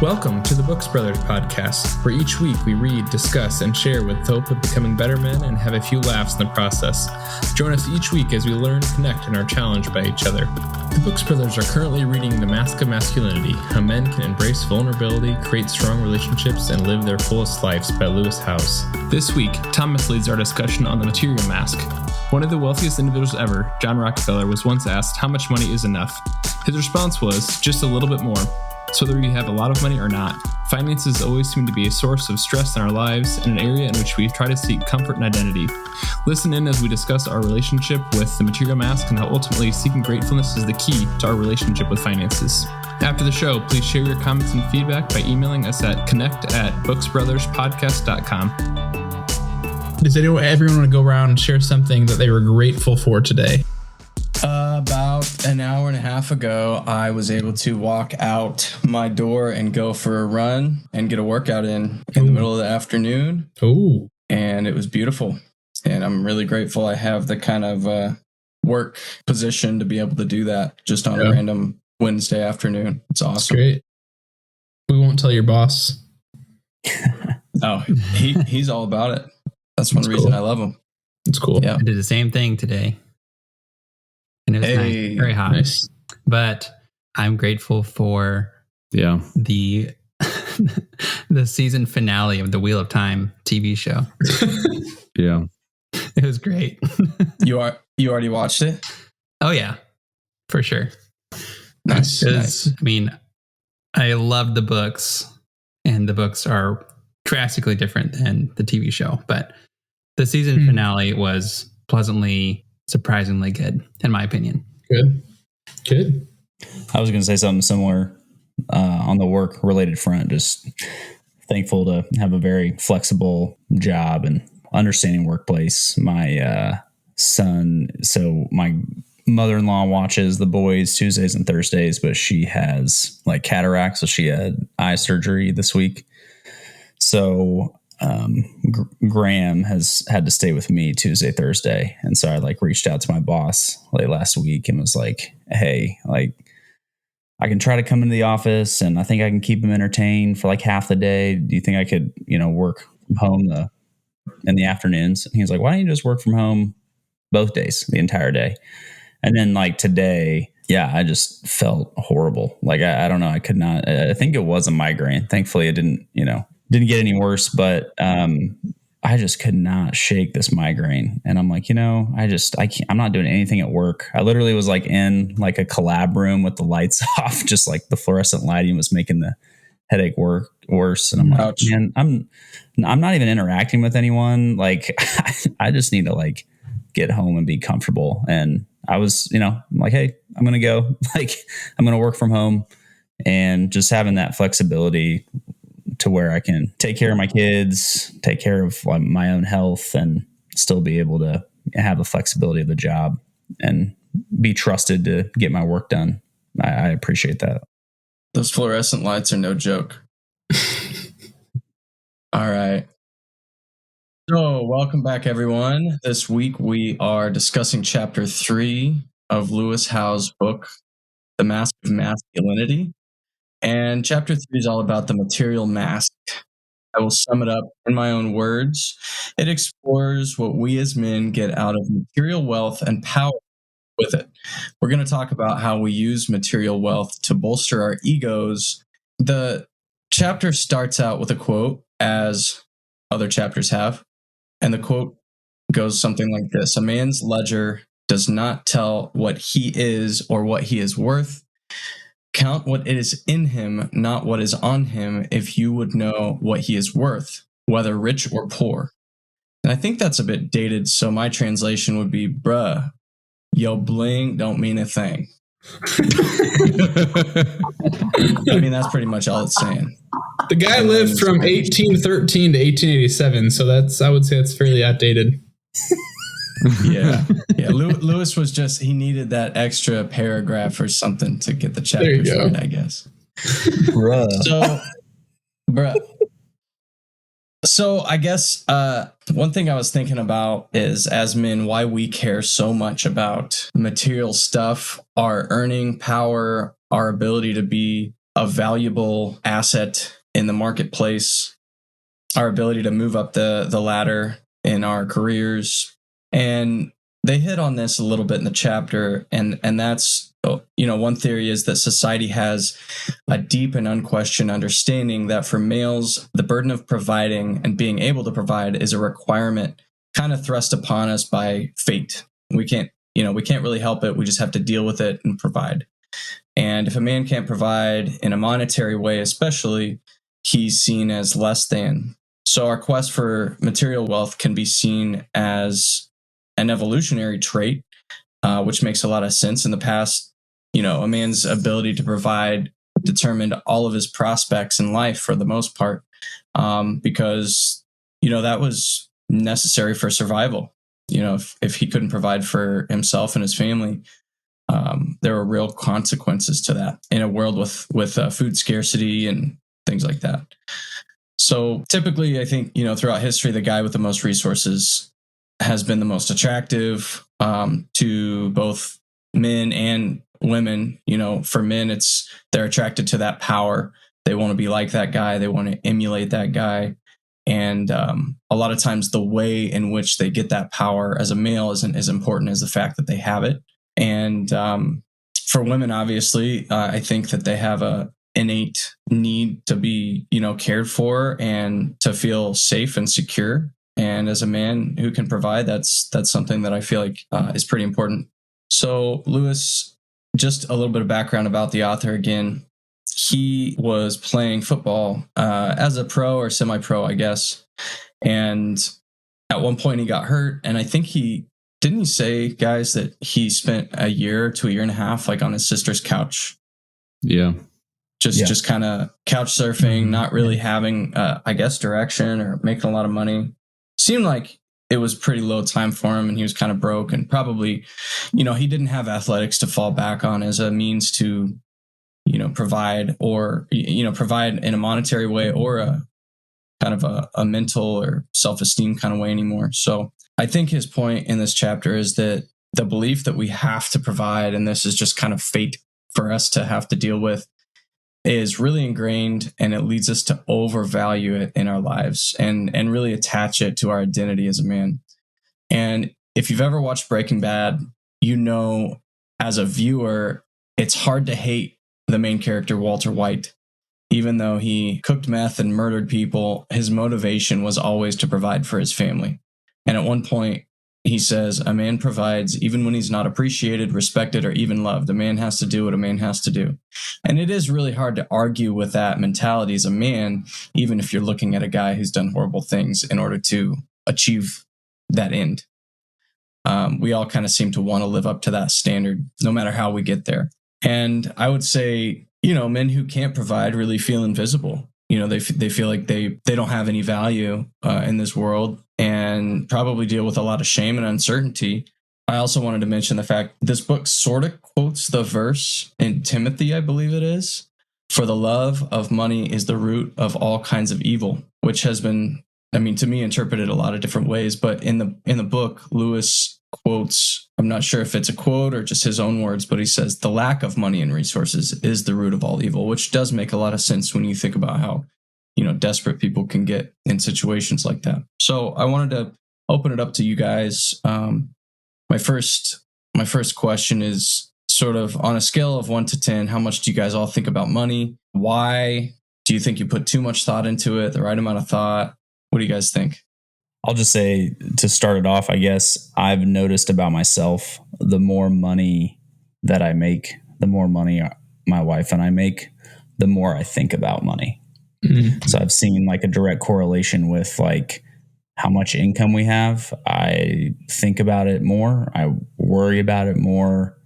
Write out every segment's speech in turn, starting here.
Welcome to the Books Brothers podcast, where each week we read, discuss, and share with the hope of becoming better men and have a few laughs in the process. Join us each week as we learn, connect, and are challenged by each other. The Books Brothers are currently reading The Mask of Masculinity, How Men Can Embrace Vulnerability, Create Strong Relationships, and Live Their Fullest Lives by Lewis Howes. This week, Thomas leads our discussion on the material mask. One of the wealthiest individuals ever, John Rockefeller, was once asked how much money is enough. His response was, just a little bit more. So whether you have a lot of money or not, finances always seem to be a source of stress in our lives and an area in which we try to seek comfort and identity. Listen in as we discuss our relationship with the material mask and how ultimately seeking gratefulness is the key to our relationship with finances. After the show, please share your comments and feedback by emailing us at connect@booksbrotherspodcast.com. Does everyone want to go around and share something that they were grateful for today? About an hour and a half ago, I was able to walk out my door and go for a run and get a workout in the middle of the afternoon. Oh, and it was beautiful. And I'm really grateful I have the kind of work position to be able to do that just on a random Wednesday afternoon. It's awesome. That's great. We won't tell your boss. Oh, he's all about it. That's one reason I love him. It's cool. Yeah. I did the same thing today. And it was nice, very hot. Nice. But I'm grateful for the the season finale of the Wheel of Time TV show. Yeah. It was great. You already watched it? Oh yeah. For sure. Nice. I mean, I love the books, and the books are drastically different than the TV show, but the season finale was pleasantly, surprisingly good, in my opinion. Good. I was going to say something similar on the work-related front. Just thankful to have a very flexible job and understanding workplace. My my mother-in-law watches the boys Tuesdays and Thursdays, but she has like cataracts, so she had eye surgery this week. So Graham has had to stay with me Tuesday, Thursday. And so I reached out to my boss late last week and was like, hey, I can try to come into the office and I think I can keep him entertained for half the day. Do you think I could, work from home in the afternoons? And he was like, why don't you just work from home both days, the entire day? And then today, I just felt horrible. I don't know. I could not, I think it was a migraine. Thankfully it didn't get any worse, but I just could not shake this migraine. And I'm like, I can't, I'm not doing anything at work. I literally was in a collab room with the lights off, just the fluorescent lighting was making the headache worse. And I'm like, ouch. Man, I'm not even interacting with anyone. I just need to get home and be comfortable. And I was, I'm like, hey, I'm going to go, I'm going to work from home, and just having that flexibility to where I can take care of my kids, take care of my own health, and still be able to have the flexibility of the job and be trusted to get my work done. I appreciate that. Those fluorescent lights are no joke. All right. So welcome back, everyone. This week we are discussing chapter 3 of Lewis Howes' book, The Mask of Masculinity. And chapter 3 is all about the material mask. I will sum it up in my own words. It explores what we as men get out of material wealth and power with it. We're going to talk about how we use material wealth to bolster our egos. The chapter starts out with a quote, as other chapters have. And the quote goes something like this: a man's ledger does not tell what he is or what he is worth. Count what it is in him, not what is on him, if you would know what he is worth, whether rich or poor. And I think that's a bit dated, so my translation would be, bruh, yo bling don't mean a thing. I mean, that's pretty much all it's saying. The guy lived from 1813 to 1887, so I would say that's fairly outdated. Yeah. Lewis was he needed that extra paragraph or something to get the chapters right, I guess. Bruh. So I guess one thing I was thinking about is, as men, why we care so much about material stuff, our earning power, our ability to be a valuable asset in the marketplace, our ability to move up the ladder in our careers. And they hit on this a little bit in the chapter, and that's, one theory is that society has a deep and unquestioned understanding that for males, the burden of providing and being able to provide is a requirement kind of thrust upon us by fate. We can't really help it. We just have to deal with it and provide. And if a man can't provide in a monetary way, especially, he's seen as less than. So our quest for material wealth can be seen as an evolutionary trait, which makes a lot of sense. In the past, a man's ability to provide determined all of his prospects in life for the most part, because, that was necessary for survival. If he couldn't provide for himself and his family, there were real consequences to that in a world with food scarcity and things like that. So typically, I think, throughout history, the guy with the most resources has been the most attractive to both men and women. For men, they're attracted to that power. They want to be like that guy. They want to emulate that guy. And a lot of times the way in which they get that power as a male isn't as important as the fact that they have it. And for women, obviously, I think that they have a innate need to be, cared for and to feel safe and secure. And as a man who can provide, that's something that I feel like is pretty important. So Lewis, just a little bit of background about the author again. He was playing football as a pro or semi-pro, I guess. And at one point he got hurt. And I think didn't he say, guys, that he spent a year to a year and a half like on his sister's couch? Yeah. Just kind of couch surfing, not really having, I guess, direction or making a lot of money. Seemed like it was pretty low time for him, and he was kind of broke, and probably, he didn't have athletics to fall back on as a means to, provide or, provide in a monetary way or a kind of a mental or self-esteem kind of way anymore. So I think his point in this chapter is that the belief that we have to provide, and this is just kind of fate for us to have to deal with, is really ingrained, and it leads us to overvalue it in our lives and really attach it to our identity as a man. And if you've ever watched Breaking Bad, as a viewer, it's hard to hate the main character, Walter White. Even though he cooked meth and murdered people, his motivation was always to provide for his family. And at one point, he says, a man provides even when he's not appreciated, respected, or even loved. A man has to do what a man has to do. And it is really hard to argue with that mentality as a man, even if you're looking at a guy who's done horrible things in order to achieve that end. We all kind of seem to want to live up to that standard, no matter how we get there. And I would say, men who can't provide really feel invisible. They feel like they don't have any value in this world, and probably deal with a lot of shame and uncertainty. I also wanted to mention the fact this book sort of quotes the verse in Timothy, I believe it is, "For the love of money is the root of all kinds of evil," which has been, to me, interpreted a lot of different ways. But in the book, Lewis quotes, I'm not sure if it's a quote or just his own words, but he says, "The lack of money and resources is the root of all evil," which does make a lot of sense when you think about how, desperate people can get in situations like that. So I wanted to open it up to you guys. My first question is sort of on a scale of 1 to 10, how much do you guys all think about money? Why do you think you put too much thought into it? The right amount of thought? What do you guys think? I'll just say, to start it off, I guess I've noticed about myself, the more money that I make, the more money my wife and I make, the more I think about money. Mm-hmm. So I've seen like a direct correlation with like how much income we have. I think about it more. I worry about it more.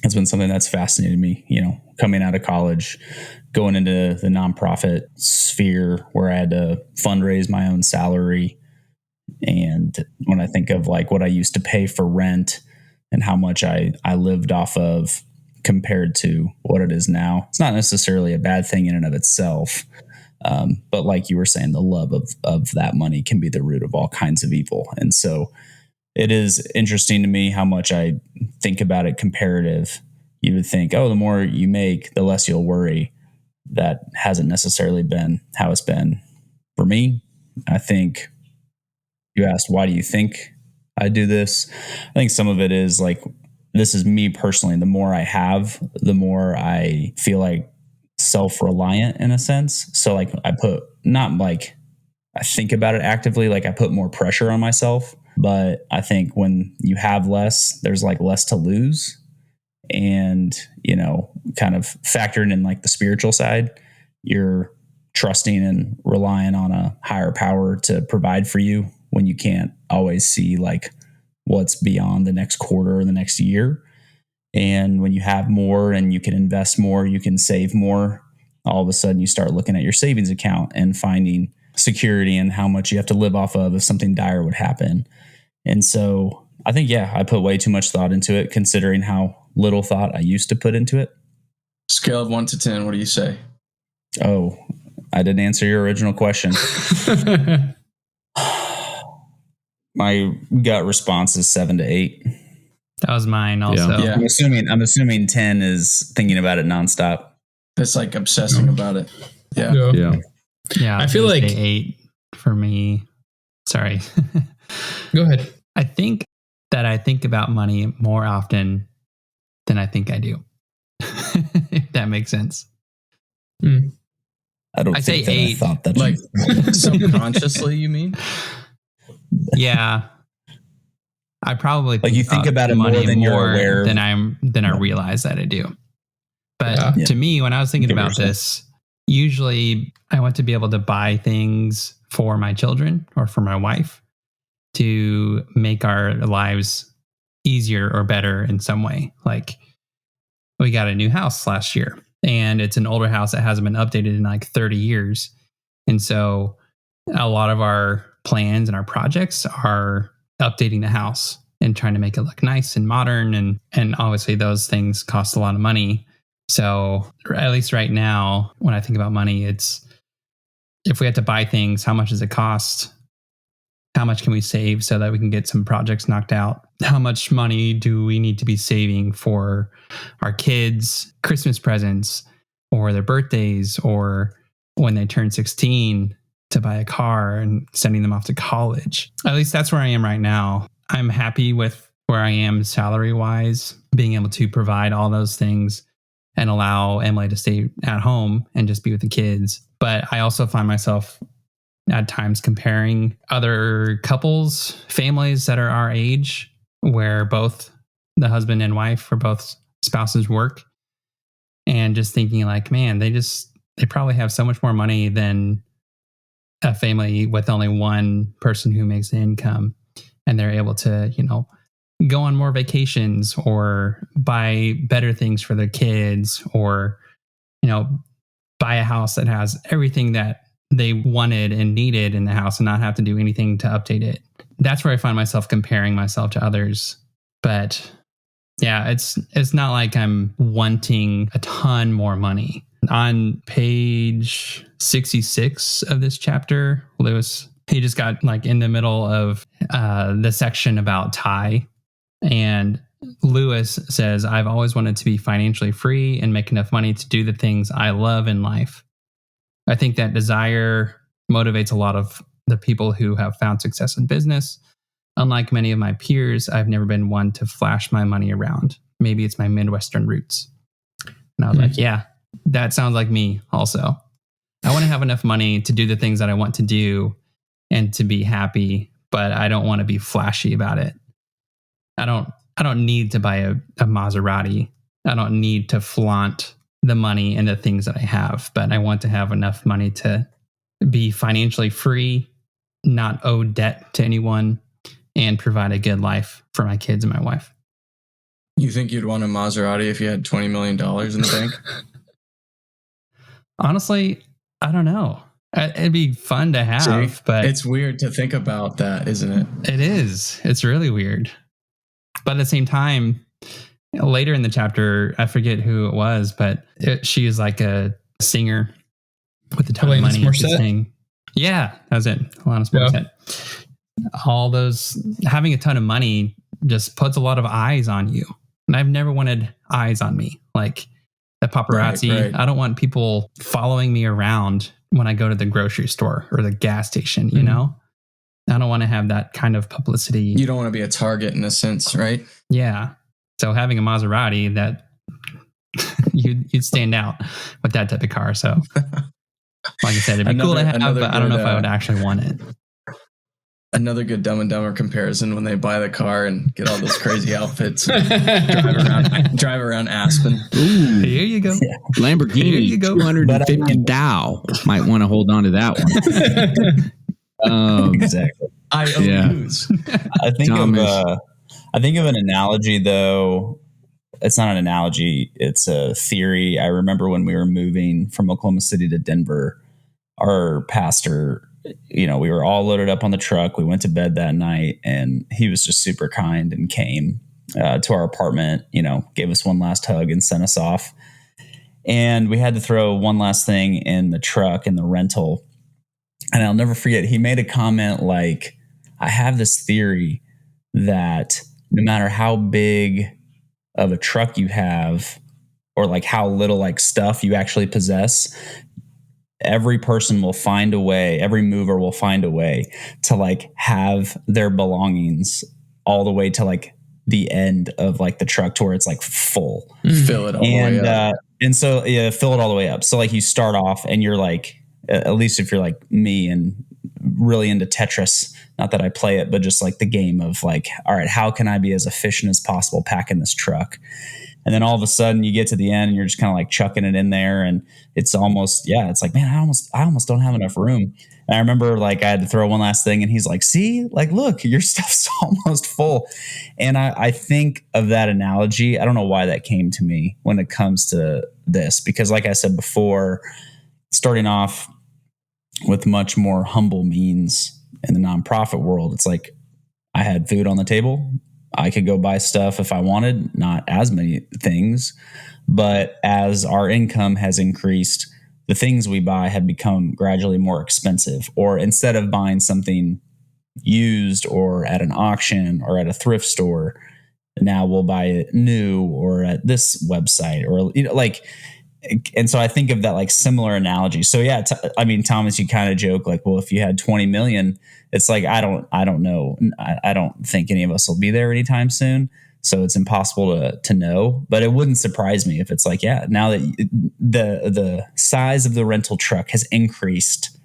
It's been something that's fascinated me, coming out of college, going into the nonprofit sphere where I had to fundraise my own salary. And when I think of like what I used to pay for rent and how much I lived off of compared to what it is now, it's not necessarily a bad thing in and of itself. But like you were saying, the love of that money can be the root of all kinds of evil. And so it is interesting to me how much I think about it comparative, you would think, oh, the more you make, the less you'll worry. That hasn't necessarily been how it's been for me. I think you asked, why do you think I do this? I think some of it is like, this is me personally. The more I have, the more I feel like self-reliant in a sense. So like I put, not like I think about it actively, like I put more pressure on myself, but I think when you have less, there's like less to lose. And, you know, kind of factoring in like the spiritual side, you're trusting and relying on a higher power to provide for you when you can't always see like what's beyond the next quarter or the next year. And when you have more and you can invest more, you can save more, all of a sudden you start looking at your savings account and finding security and how much you have to live off of if something dire would happen. And so I think, yeah, I put way too much thought into it, considering how little thought I used to put into it. Scale of 1 to 10, what do you say? Oh, I didn't answer your original question. My gut response is 7 to 8. That was mine also. Yeah. I'm assuming 10 is thinking about it nonstop. It's like obsessing about it. Yeah. I feel like 8 for me. Sorry. Go ahead. I think that I think about money more often than I think I do. If that makes sense. I don't I think say 8. I thought that. Like subconsciously, you mean? Yeah. I probably like you think about it more than you're aware than I realize that I do. But to me, when I was thinking about this, usually I want to be able to buy things for my children or for my wife to make our lives easier or better in some way. Like we got a new house last year and it's an older house that hasn't been updated in like 30 years. And so a lot of our plans and our projects are updating the house and trying to make it look nice and modern. And obviously those things cost a lot of money. So at least right now, when I think about money, it's if we had to buy things, how much does it cost? How much can we save so that we can get some projects knocked out? How much money do we need to be saving for our kids' Christmas presents or their birthdays or when they turn 16 to buy a car and sending them off to college? At least that's where I am right now. I'm happy with where I am salary-wise, being able to provide all those things and allow Emily to stay at home and just be with the kids. But I also find myself at times comparing other couples, families that are our age, where both the husband and wife or both spouses work, and just thinking like, man, they probably have so much more money than a family with only one person who makes the income, and they're able to, go on more vacations or buy better things for their kids or, buy a house that has everything that they wanted and needed in the house and not have to do anything to update it. That's where I find myself comparing myself to others. But yeah, it's not like I'm wanting a ton more money. On page 66 of this chapter, Lewis, he just got like in the middle of the section about Ty. And Lewis says, I've always wanted to be financially free and make enough money to do the things I love in life. I think that desire motivates a lot of the people who have found success in business. Unlike many of my peers, I've never been one to flash my money around. Maybe it's my Midwestern roots. And I was like, yeah, that sounds like me also. I want to have enough money to do the things that I want to do and to be happy, but I don't want to be flashy about it. I don't need to buy a Maserati. I don't need to flaunt the money and the things that I have, but I want to have enough money to be financially free, not owe debt to anyone, and provide a good life for my kids and my wife. You think you'd want a Maserati if you had $20 million in the bank? Honestly, I don't know. It'd be fun to have, but it's weird to think about that, isn't it? It is. It's really weird. But at the same time, later in the chapter, I forget who it was, but she is like a singer with a ton of money. Yeah, that was it. Alanis Morissette. Yeah. All those, having a ton of money just puts a lot of eyes on you. And I've never wanted eyes on me, like the paparazzi. Right. I don't want people following me around when I go to the grocery store or the gas station, you know? I don't want to have that kind of publicity. You don't want to be a target in a sense, right? Yeah. So having a Maserati, that you'd stand out with that type of car. So like I said, it'd be cool to have, but I don't know if I would actually want it. Another good Dumb and Dumber comparison when they buy the car and get all those crazy outfits and drive around Aspen. Ooh, here you go. Yeah. Lamborghini, here you go. 250 Dow. Might want to hold on to that one. Exactly. IOUs. I think of an analogy though. It's not an analogy. It's a theory. I remember when we were moving from Oklahoma City to Denver, our pastor, we were all loaded up on the truck. We went to bed that night and he was just super kind and came to our apartment, gave us one last hug and sent us off. And we had to throw one last thing in the truck in the rental. And I'll never forget, he made a comment like, I have this theory that no matter how big of a truck you have or like how little like stuff you actually possess, every person will find a way, every mover will find a way to like have their belongings all the way to like the end of like the truck to where it's like full. Fill it all the way up. And so fill it all the way up. So like you start off and you're like, at least if you're like me and really into Tetris, not that I play it, but just like the game of like, all right, how can I be as efficient as possible packing this truck? And then all of a sudden you get to the end and you're just kind of like chucking it in there. And it's almost, it's like, man, I almost don't have enough room. And I remember like I had to throw one last thing and he's like, see, like, look, your stuff's almost full. And I think of that analogy. I don't know why that came to me when it comes to this, because like I said before, starting off with much more humble means in the nonprofit world, it's like I had food on the table. I could go buy stuff if I wanted, not as many things, but as our income has increased, the things we buy have become gradually more expensive. Or instead of buying something used or at an auction or at a thrift store, now we'll buy it new or at this website or, and so I think of that like similar analogy. So yeah, Thomas, you kind of joke like, well, if you had 20 million, it's like, I don't know. I don't think any of us will be there anytime soon. So it's impossible to know, but it wouldn't surprise me if it's like, now that the size of the rental truck has increased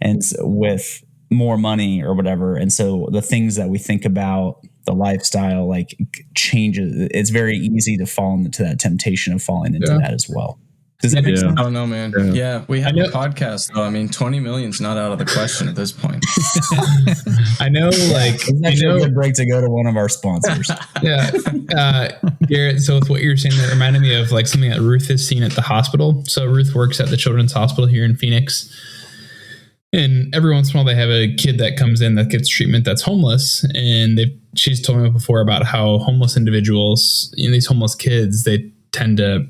and with more money or whatever. And so the things that we think about, the lifestyle, like changes, it's very easy to fall into that temptation of falling into that as well. Does that make sense? I don't know, man. Yeah, we have a podcast though. I mean, 20 million's not out of the question at this point. I know, like, it's a good break to go to one of our sponsors. Garrett, so with what you're saying, that reminded me of like something that Ruth has seen at the hospital. So Ruth works at the Children's Hospital here in Phoenix. And every once in a while they have a kid that comes in that gets treatment that's homeless. And she's told me before about how homeless individuals, these homeless kids, they tend to,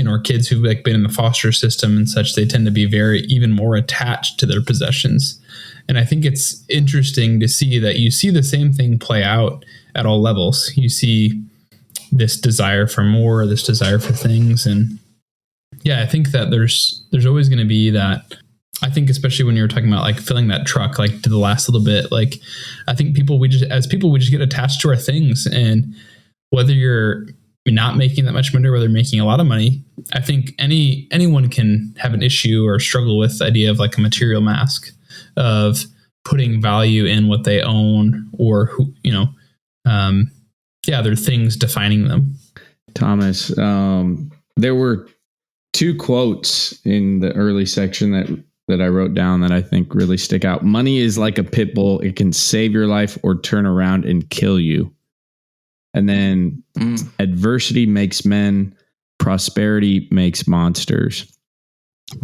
or kids who've like been in the foster system and such, they tend to be even more attached to their possessions. And I think it's interesting to see that you see the same thing play out at all levels. You see this desire for more, this desire for things. And I think that there's always going to be that. I think especially when you're talking about like filling that truck, like to the last little bit, like I think we just get attached to our things. And whether you're not making that much money or whether they're making a lot of money, I think anyone can have an issue or struggle with the idea of like a material mask of putting value in what they own or who, there are things defining them. Thomas, there were two quotes in the early section that I wrote down that I think really stick out. Money is like a pit bull. It can save your life or turn around and kill you. And then adversity makes men, prosperity makes monsters.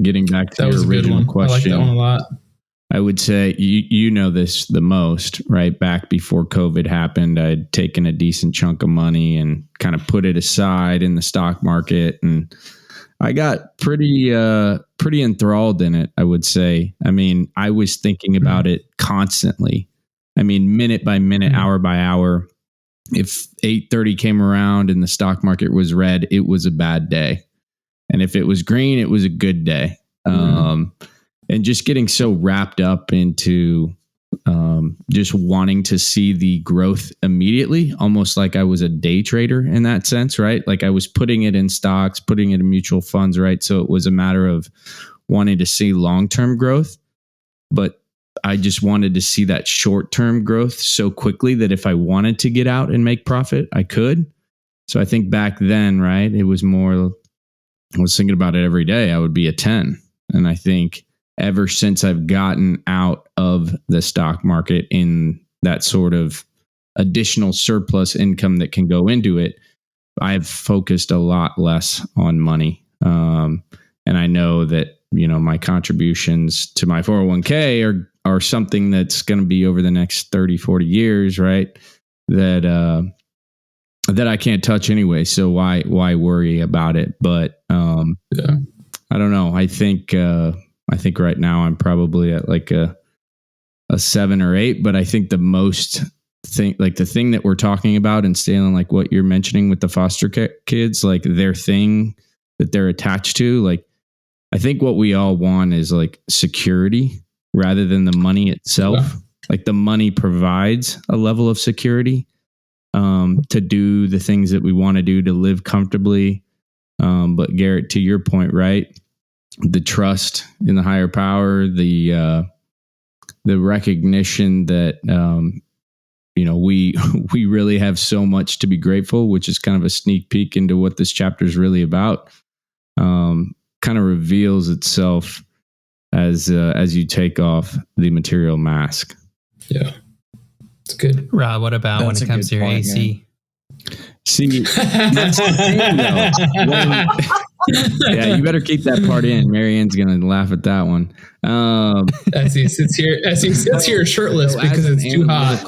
Getting back to your original question. I like that one a lot. I would say you know this the most, right? Back before COVID happened, I'd taken a decent chunk of money and kind of put it aside in the stock market, and I got pretty enthralled in it, I would say. I mean, I was thinking about it constantly. I mean, minute by minute, hour by hour. if 8:30 came around and the stock market was red, it was a bad day. And if it was green, it was a good day. And just getting so wrapped up into just wanting to see the growth immediately, almost like I was a day trader in that sense, right? Like I was putting it in stocks, putting it in mutual funds, right? So it was a matter of wanting to see long-term growth, but I just wanted to see that short-term growth so quickly that if I wanted to get out and make profit, I could. So I think back then, right, it was more, I was thinking about it every day, I would be a 10. And I think ever since I've gotten out of the stock market in that sort of additional surplus income that can go into it, I've focused a lot less on money. And I know that, my contributions to my 401k are something that's going to be over the next 30, 40 years, right? That I can't touch anyway. So why worry about it? But I don't know. I think right now I'm probably at like a 7 or 8, but I think the most thing, like the thing that we're talking about and Stalin, like what you're mentioning with the foster kids, like their thing that they're attached to, like, I think what we all want is like security rather than the money itself. Yeah. Like the money provides a level of security to do the things that we want to do, to live comfortably. But Garrett, to your point, right? The trust in the higher power, the recognition that we really have so much to be grateful, which is kind of a sneak peek into what this chapter is really about. Kind of reveals itself as you take off the material mask. Yeah, it's good. Rob, what about when it comes to your AC? Man. See, that's the thing, though. Yeah, you better keep that part in. Marianne's gonna laugh at that one. As he sits here shirtless because it's too hot.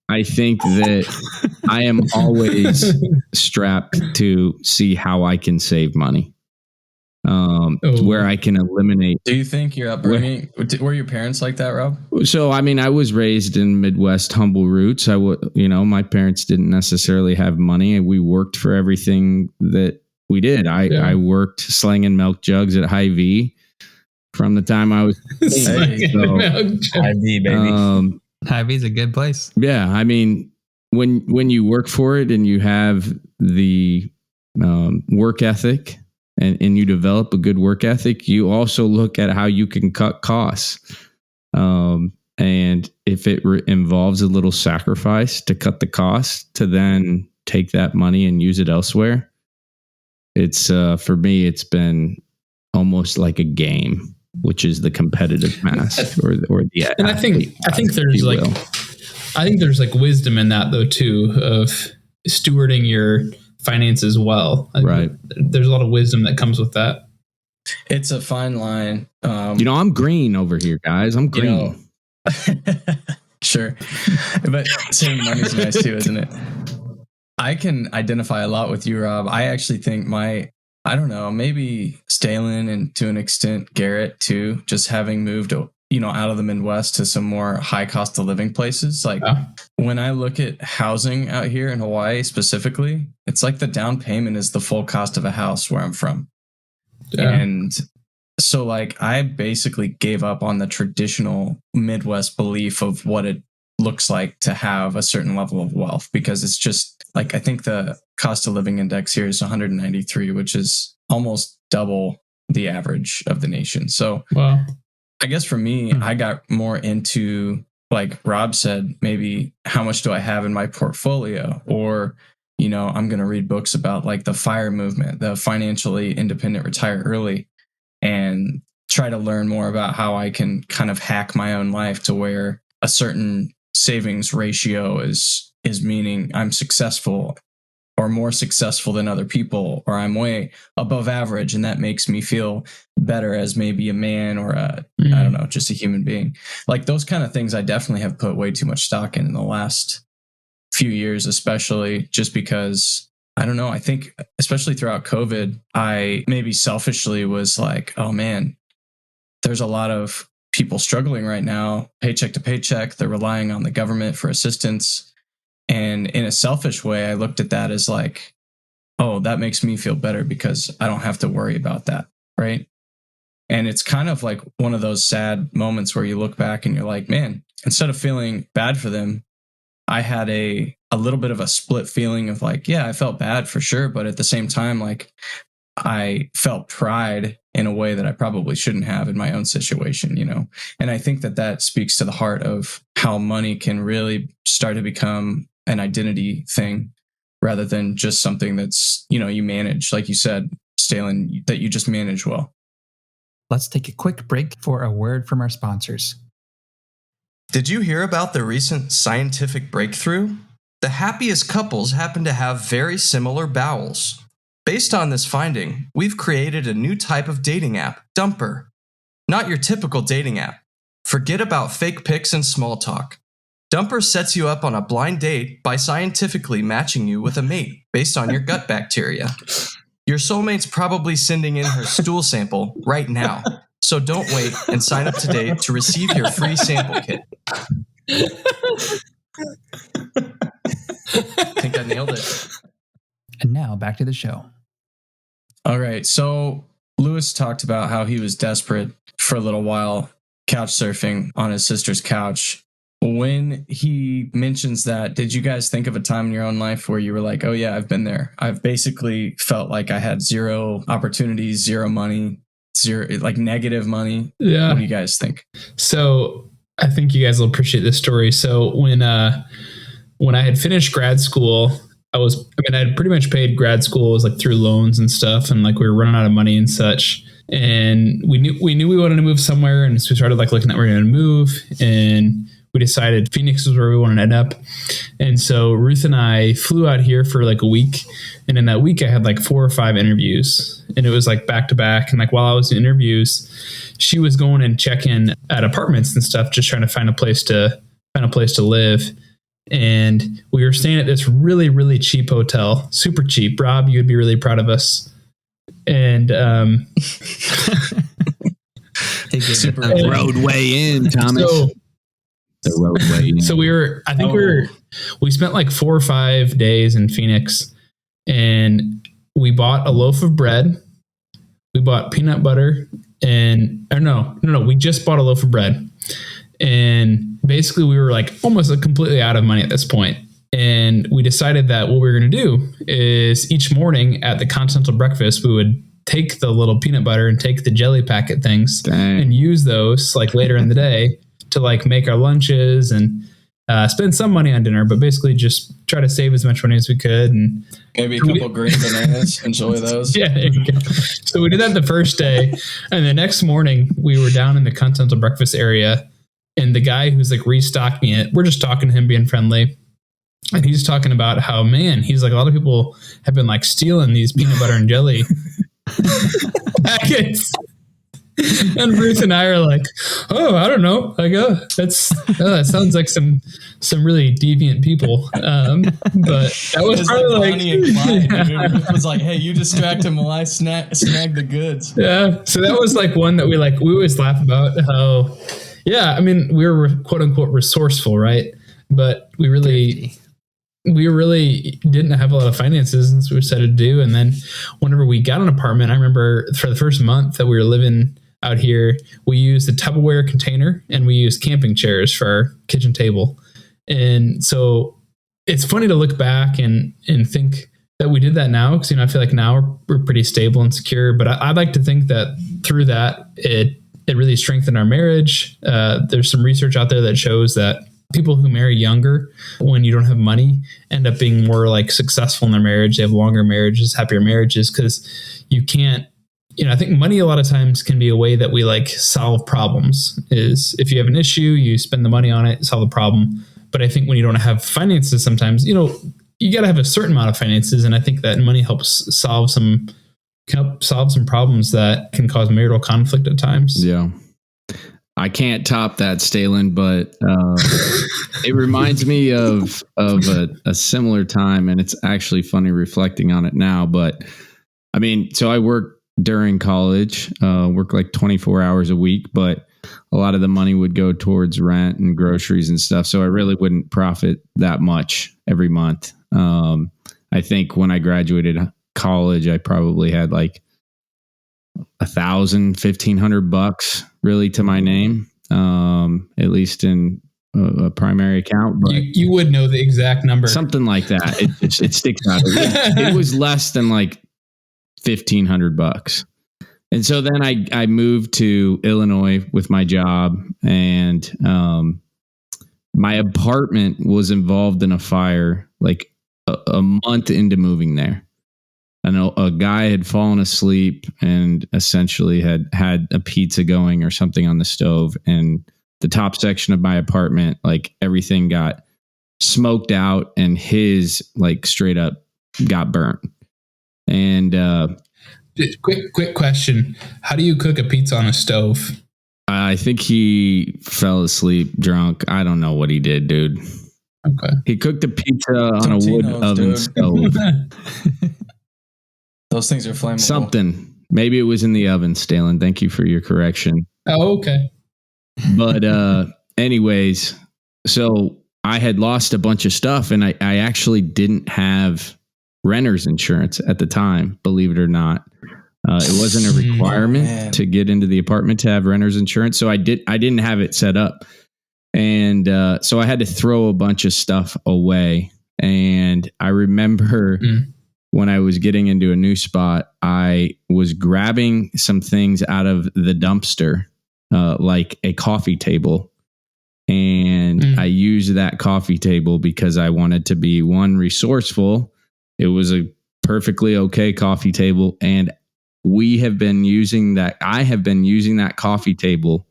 I think that I am always strapped to see how I can save money. Where I can eliminate. Do you think your upbringing, were your parents like that, Rob? So, I mean, I was raised in Midwest humble roots. My parents didn't necessarily have money. We worked for everything that we did. I worked slinging milk jugs at Hy-Vee from the time I was Hy-Vee, baby. Hy-Vee's a good place. Yeah. I mean, when you work for it and you have the work ethic, and you develop a good work ethic, you also look at how you can cut costs. And if it involves a little sacrifice to cut the cost to then take that money and use it elsewhere, it's for me, it's been almost like a game, which is the competitive mask or the. And I think there's like wisdom in that though too, of stewarding your finances well. Right. There's a lot of wisdom that comes with that. It's a fine line. I'm green over here, guys. I'm green. Sure. But saving money's nice too, isn't it? I can identify a lot with you, Rob. I actually think maybe Stalin and to an extent Garrett too, just having moved out of the Midwest to some more high cost of living places. Like when I look at housing out here in Hawaii specifically, it's like the down payment is the full cost of a house where I'm from. Yeah. And so like I basically gave up on the traditional Midwest belief of what it looks like to have a certain level of wealth, because it's just like, I think the cost of living index here is 193, which is almost double the average of the nation. So wow. I guess for me, I got more into, like Rob said, maybe how much do I have in my portfolio? Or, I'm going to read books about like the FIRE movement, the financially independent retire early, and try to learn more about how I can kind of hack my own life to where a certain savings ratio is meaning I'm successful or more successful than other people, or I'm way above average. And that makes me feel better as maybe a man or I don't know, just a human being. Like those kind of things I definitely have put way too much stock in the last few years, especially just because, I don't know, I think especially throughout COVID, I maybe selfishly was like, oh man, there's a lot of people struggling right now, paycheck to paycheck. They're relying on the government for assistance. And in a selfish way, I looked at that as like, oh, that makes me feel better because I don't have to worry about that. Right. And it's kind of like one of those sad moments where you look back and you're like, man, instead of feeling bad for them, I had a little bit of a split feeling of like, yeah, I felt bad for sure. But at the same time, like I felt pride in a way that I probably shouldn't have in my own situation, you know? And I think that that speaks to the heart of how money can really start to become an identity thing rather than just something that's, you know, you manage, like you said, Stalen, that you just manage well. Let's take a quick break for a word from our sponsors. Did you hear about the recent scientific breakthrough? The happiest couples happen to have very similar bowels. Based on this finding, we've created a new type of dating app, Dumper. Not your typical dating app. Forget about fake pics and small talk. Dumper sets you up on a blind date by scientifically matching you with a mate based on your gut bacteria. Your soulmate's probably sending in her stool sample right now, so don't wait and sign up today to receive your free sample kit. I think I nailed it. And now back to the show. All right. So Lewis talked about how he was desperate for a little while, couch surfing on his sister's couch. When he mentions that, did you guys think of a time in your own life where you were like, oh yeah, I've been there. I've basically felt like I had zero opportunities, zero money, zero, like negative money. Yeah. What do you guys think? So I think you guys will appreciate this story. So when I had finished grad school, I had pretty much paid grad school was like through loans and stuff. And like we were running out of money and such. And we knew we wanted to move somewhere. And so we started like looking at where we were going to move. And we decided Phoenix was where we wanted to end up. And so Ruth and I flew out here for like a week. And in that week, I had like 4 or 5 interviews. And it was like back to back. And like while I was in interviews, she was going and checking at apartments and stuff, just trying to find a place to live. And we were staying at this really, really cheap hotel, super cheap. Rob, you'd be really proud of us. And super roadway in, Thomas. The roadway in. So we spent like 4 or 5 days in Phoenix, and we bought a loaf of bread. We bought peanut butter we just bought a loaf of bread. And basically we were like almost completely out of money at this point. And we decided that what we were going to do is each morning at the continental breakfast, we would take the little peanut butter and take the jelly packet things and use those like later in the day to like make our lunches and spend some money on dinner, but basically just try to save as much money as we could. And maybe a couple green bananas, enjoy those. Yeah, there you go. So we did that the first day. And the next morning we were down in the continental breakfast area, and the guy who's like restocking it, we're just talking to him, being friendly. And he's talking about how, man, he's like, a lot of people have been like stealing these peanut butter and jelly packets. And Ruth and I are like, oh, I don't know. Like, that sounds like some really deviant people. But that was probably like Bonnie and Clyde. Ruth was like, hey, you distract him while I snag the goods. Yeah. So that was like one that we always laugh about how, yeah, I mean, we were quote unquote resourceful, right? But we really didn't have a lot of finances, and so we decided to do. And then whenever we got an apartment, I remember for the first month that we were living out here, we used a Tupperware container and we used camping chairs for our kitchen table. And so it's funny to look back and think that we did that now, because I feel like now we're pretty stable and secure. But I'd like to think that through that it really strengthened our marriage. There's some research out there that shows that people who marry younger, when you don't have money, end up being more like successful in their marriage. They have longer marriages, happier marriages, because you can't, I think money a lot of times can be a way that we like solve problems. Is if you have an issue, you spend the money on it, solve the problem. But I think when you don't have finances, sometimes, you got to have a certain amount of finances. And I think that money helps solve some problems that can cause marital conflict at times. Yeah. I can't top that, Stalen, but it reminds me of a similar time, and it's actually funny reflecting on it now. But I mean, so I work during college, work like 24 hours a week, but a lot of the money would go towards rent and groceries and stuff. So I really wouldn't profit that much every month. I think when I graduated college, I probably had like $1,500 really to my name, at least in a primary account. But you would know the exact number. Something like that. It sticks out. It was less than like $1,500. And so then I moved to Illinois with my job, and my apartment was involved in a fire like a month into moving there. I know a guy had fallen asleep and essentially had a pizza going or something on the stove, and the top section of my apartment, like everything got smoked out, and his like straight up got burnt. And quick question: how do you cook a pizza on a stove? I think he fell asleep drunk. I don't know what he did, dude. Okay, he cooked a pizza on a wood oven stove. Those things are flammable. Something. Maybe it was in the oven, Stalin. Thank you for your correction. Oh, okay. But anyways, so I had lost a bunch of stuff, and I actually didn't have renter's insurance at the time, believe it or not. It wasn't a requirement to get into the apartment to have renter's insurance. So I didn't have it set up. And so I had to throw a bunch of stuff away. And I remember when I was getting into a new spot, I was grabbing some things out of the dumpster, like a coffee table. And I used that coffee table because I wanted to be, one, resourceful. It was a perfectly okay coffee table. And I have been using that coffee table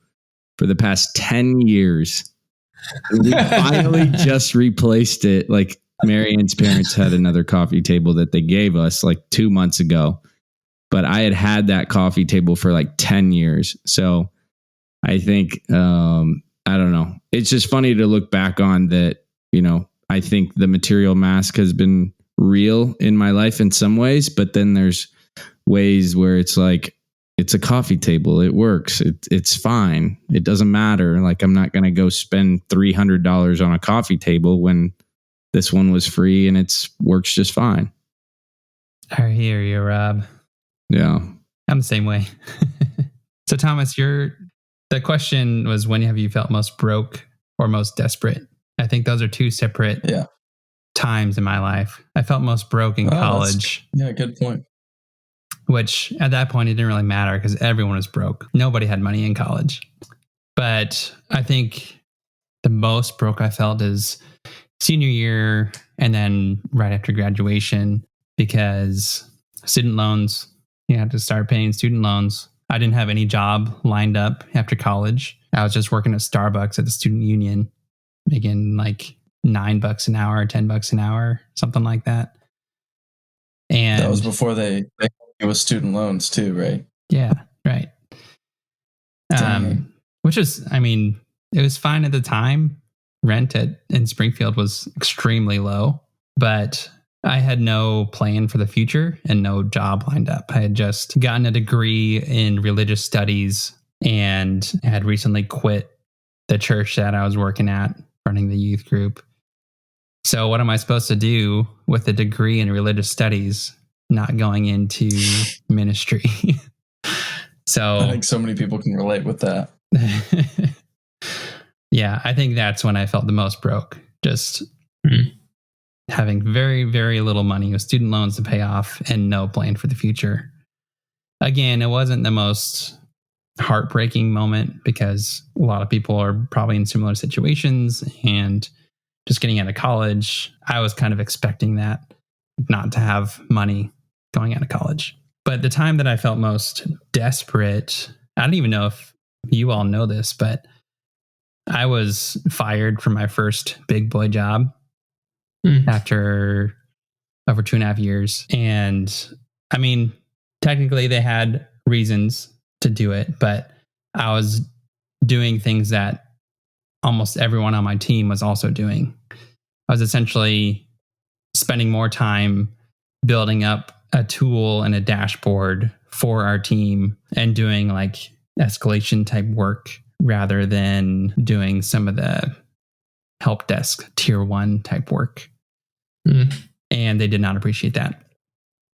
for the past 10 years. And we finally just replaced it. Like, Marianne's parents had another coffee table that they gave us like 2 months ago, but I had that coffee table for like 10 years. So I think, I don't know. It's just funny to look back on that. You know, I think the material mask has been real in my life in some ways, but then there's ways where it's like, it's a coffee table. It works. It's fine. It doesn't matter. Like, I'm not going to go spend $300 on a coffee table when this one was free and works just fine. I hear you, Rob. Yeah. I'm the same way. So Thomas, the question was, when have you felt most broke or most desperate? I think those are two separate times in my life. I felt most broke in college. Yeah, good point. Which at that point, it didn't really matter because everyone was broke. Nobody had money in college. But I think the most broke I felt is senior year and then right after graduation, because student loans, you had to start paying student loans. I didn't have any job lined up after college. I was just working at Starbucks at the student union, making like $9 an hour, $10 an hour, something like that. And that was before they it was student loans too, right? Yeah, right. Which is, I mean, it was fine at the time. Rent in Springfield was extremely low, but I had no plan for the future and no job lined up. I had just gotten a degree in religious studies and had recently quit the church that I was working at, running the youth group. So what am I supposed to do with a degree in religious studies, not going into ministry? So I think so many people can relate with that. Yeah, I think that's when I felt the most broke. Just having very, very little money with student loans to pay off and no plan for the future. Again, it wasn't the most heartbreaking moment because a lot of people are probably in similar situations, and just getting out of college, I was kind of expecting that, not to have money going out of college. But the time that I felt most desperate, I don't even know if you all know this, but I was fired from my first big boy job after over 2.5 years. And I mean, technically they had reasons to do it, but I was doing things that almost everyone on my team was also doing. I was essentially spending more time building up a tool and a dashboard for our team and doing like escalation type work rather than doing some of the help desk tier 1 type work. And they did not appreciate that.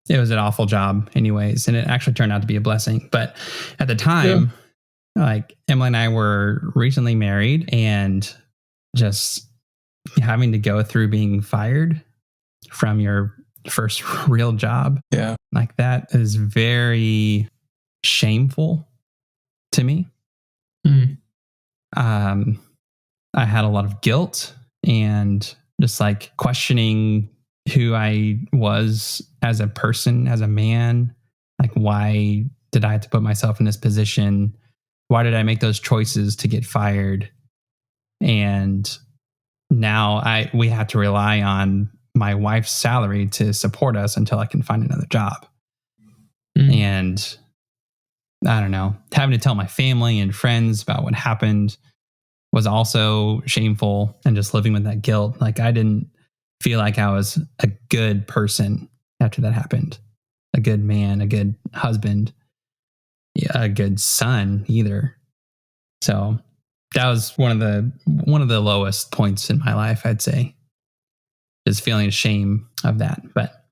It was an awful job anyways, and it actually turned out to be a blessing. But at the time, like Emily and I were recently married, and just having to go through being fired from your first real job, like that is very shameful to me. I had a lot of guilt and just like questioning who I was as a person, as a man. Like, why did I have to put myself in this position? Why did I make those choices to get fired? And now we have to rely on my wife's salary to support us until I can find another job. And I don't know, having to tell my family and friends about what happened was also shameful, and just living with that guilt. Like, I didn't feel like I was a good person after that happened, a good man, a good husband, a good son either. So that was one of the lowest points in my life, I'd say, is feeling shame of that. But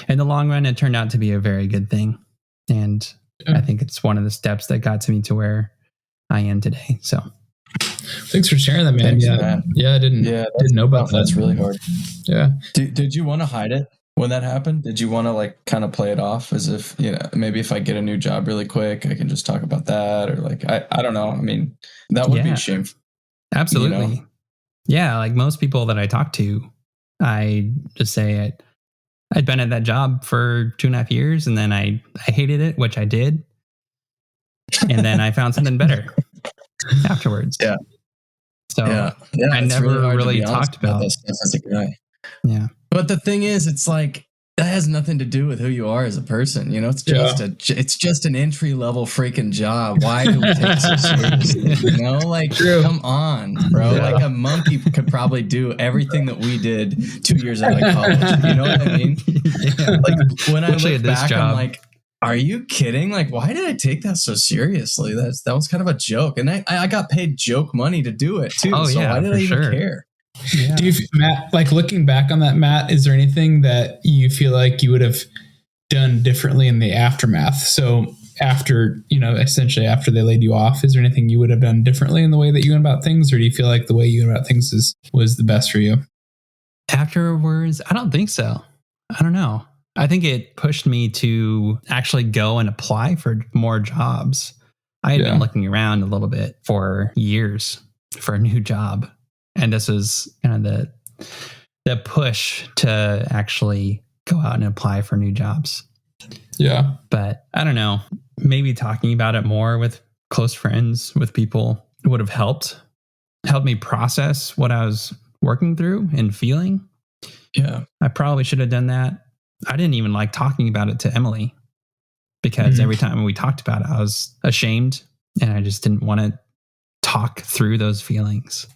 in the long run, it turned out to be a very good thing. And I think it's one of the steps that got to me to where I am today. So thanks for sharing that, man. I didn't know about that. That's really hard. Yeah. Did you want to hide it when that happened? Did you want to like kind of play it off as if, maybe if I get a new job really quick, I can just talk about that? Or like, I don't know. I mean, that would be a shame. Absolutely. Yeah. Like most people that I talk to, I just say I'd been at that job for 2.5 years, and then I hated it, which I did. And then I found something better afterwards. Yeah. So I never really talked about that stuff as a guy. Yeah. But the thing is, it's like, that has nothing to do with who you are as a person. It's just an entry level freaking job. Why do we take it so seriously? Like, come on, bro. Yeah. Like a monkey could probably do everything that we did 2 years out of college. You know what I mean? Like when I look back, I'm like, are you kidding? Like, why did I take that so seriously? That was kind of a joke, and I got paid joke money to do it too. So why did I even care? Yeah. Do you, Matt, like looking back on that, Matt, is there anything that you feel like you would have done differently in the aftermath? So after, essentially after they laid you off, is there anything you would have done differently in the way that you went about things? Or do you feel like the way you went about things was the best for you? Afterwards, I don't think so. I don't know. I think it pushed me to actually go and apply for more jobs. I had been looking around a little bit for years for a new job. And this was kind of the push to actually go out and apply for new jobs. Yeah. But I don't know, maybe talking about it more with close friends, with people, would have helped me process what I was working through and feeling. Yeah. I probably should have done that. I didn't even like talking about it to Emily, because every time we talked about it, I was ashamed, and I just didn't want to talk through those feelings.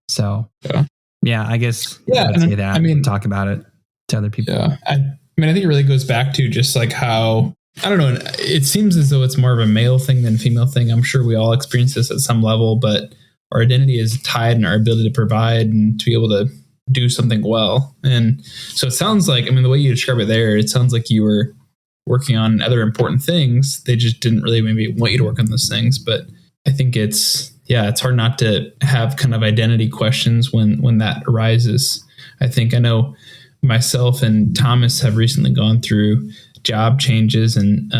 So, I guess I would say that. I mean, talk about it to other people. Yeah. I think it really goes back to just like how, I don't know, it seems as though it's more of a male thing than female thing. I'm sure we all experience this at some level, but our identity is tied in our ability to provide and to be able to do something well. And so it sounds like, the way you describe it there, it sounds like you were working on other important things. They just didn't really maybe want you to work on those things. But I think it's hard not to have kind of identity questions when that arises. I know myself and Thomas have recently gone through job changes, and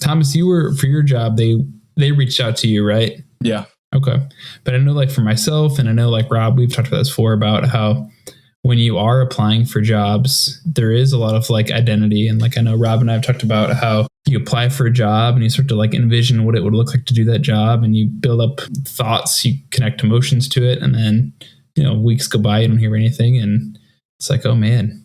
Thomas, you were, for your job, they reached out to you, right? Yeah. Okay. But I know, like for myself, and I know like Rob, we've talked about this before, about how when you are applying for jobs, there is a lot of like identity. And like, I know Rob and I have talked about how you apply for a job and you start to like envision what it would look like to do that job, and you build up thoughts, you connect emotions to it. And then, weeks go by, you don't hear anything. And it's like, oh man,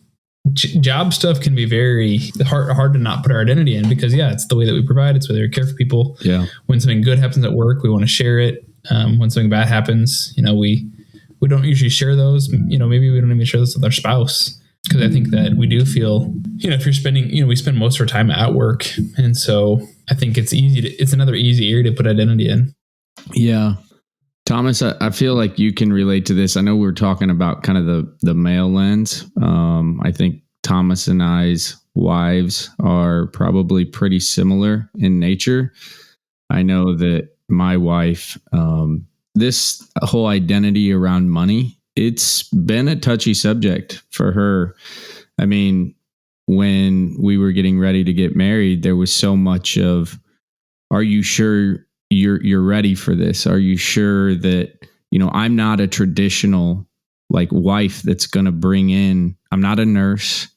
job stuff can be very hard to not put our identity in, because it's the way that we provide. It's the way we care for people. Yeah. When something good happens at work, we want to share it. When something bad happens, we don't usually share those. Maybe we don't even share this with our spouse, because I think that we do feel, if you're spending, we spend most of our time at work. And so I think it's another easy area to put identity in. Yeah. Thomas, I feel like you can relate to this. I know we're talking about kind of the male lens. I think Thomas and I's wives are probably pretty similar in nature. I know that my wife, this whole identity around money, it's been a touchy subject for her. I mean, when we were getting ready to get married, there was so much of, are you sure you're ready for this? Are you sure that, I'm not a traditional like wife that's going to bring in, I'm not a nurse.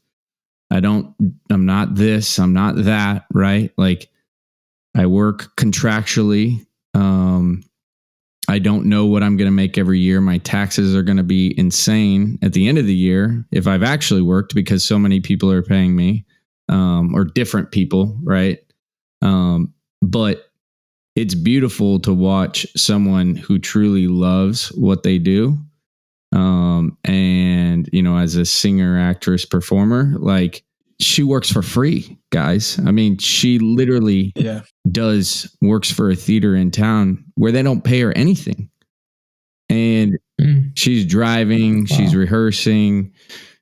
I'm not this, I'm not that, right? Like I work contractually. I don't know what I'm going to make every year. My taxes are going to be insane at the end of the year if I've actually worked, because so many people are paying me, or different people, right? But it's beautiful to watch someone who truly loves what they do. And, as a singer, actress, performer, like she works for free, guys. I mean, she literally works for a theater in town where they don't pay her anything. And she's driving, she's rehearsing,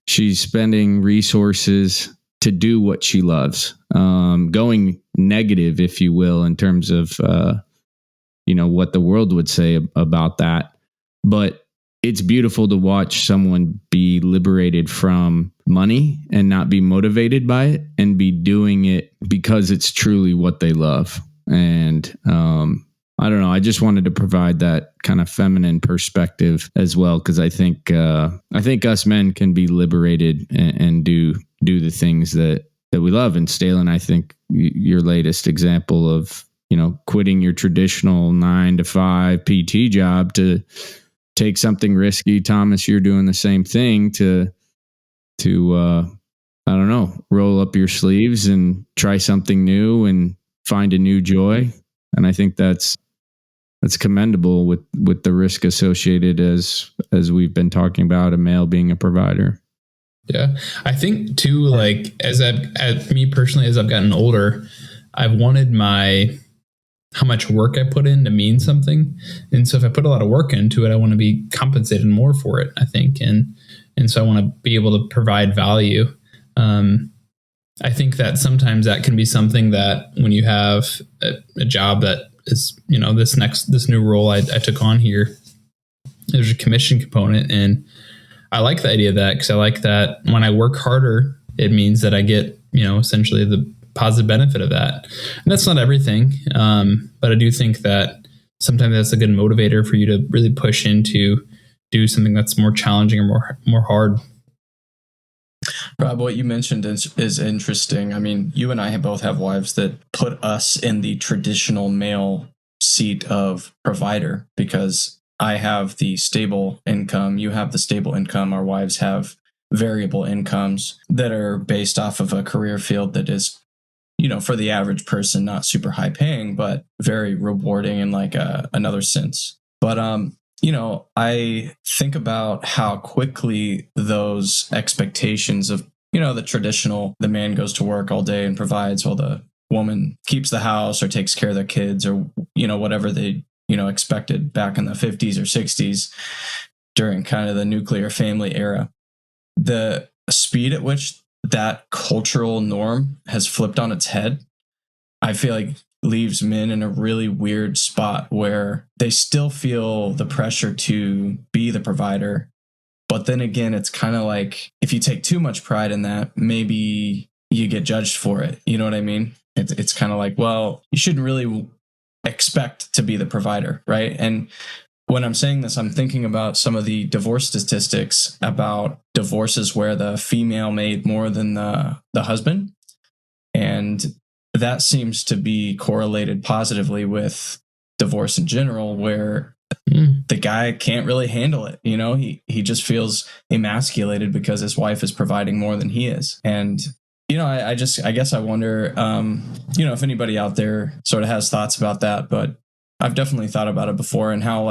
she's spending resources to do what she loves, going negative, if you will, in terms of, what the world would say about that. But it's beautiful to watch someone be liberated from money and not be motivated by it and be doing it because it's truly what they love. And, I don't know. I just wanted to provide that kind of feminine perspective as well, because I think us men can be liberated and do the things that we love. And Stalen, I think your latest example of quitting your traditional 9-to-5 PT job to take something risky. Thomas, you're doing the same thing to I don't know, roll up your sleeves and try something new and find a new joy. And I think that's commendable with the risk associated, as we've been talking about, a male being a provider. Yeah. I think too, like as me personally, as I've gotten older, I've wanted how much work I put in to mean something. And so if I put a lot of work into it, I want to be compensated more for it, I think. And so I want to be able to provide value. I think that sometimes that can be something that when you have a job that is, this new role I took on here, there's a commission component. And I like the idea of that, because I like that when I work harder, it means that I get, essentially the positive benefit of that. And that's not everything. But I do think that sometimes that's a good motivator for you to really push into do something that's more challenging or more hard. Rob, what you mentioned is interesting. I mean, you and I both have wives that put us in the traditional male seat of provider, because I have the stable income, you have the stable income, our wives have variable incomes that are based off of a career field that is, for the average person, not super high paying, but very rewarding in like another sense. But I think about how quickly those expectations of, the traditional, the man goes to work all day and provides while the woman keeps the house or takes care of their kids, or, whatever they, expected back in the 50s or 60s during kind of the nuclear family era. The speed at which that cultural norm has flipped on its head, I feel like leaves men in a really weird spot where they still feel the pressure to be the provider. But then again, it's kind of like if you take too much pride in that, maybe you get judged for it. You know what I mean? It's kind of like, well, you shouldn't really expect to be the provider, right? And when I'm saying this, I'm thinking about some of the divorce statistics about divorces where the female made more than the husband. And that seems to be correlated positively with divorce in general, where the guy can't really handle it. He just feels emasculated because his wife is providing more than he is. And, I guess I wonder, if anybody out there sort of has thoughts about that, but I've definitely thought about it before, and how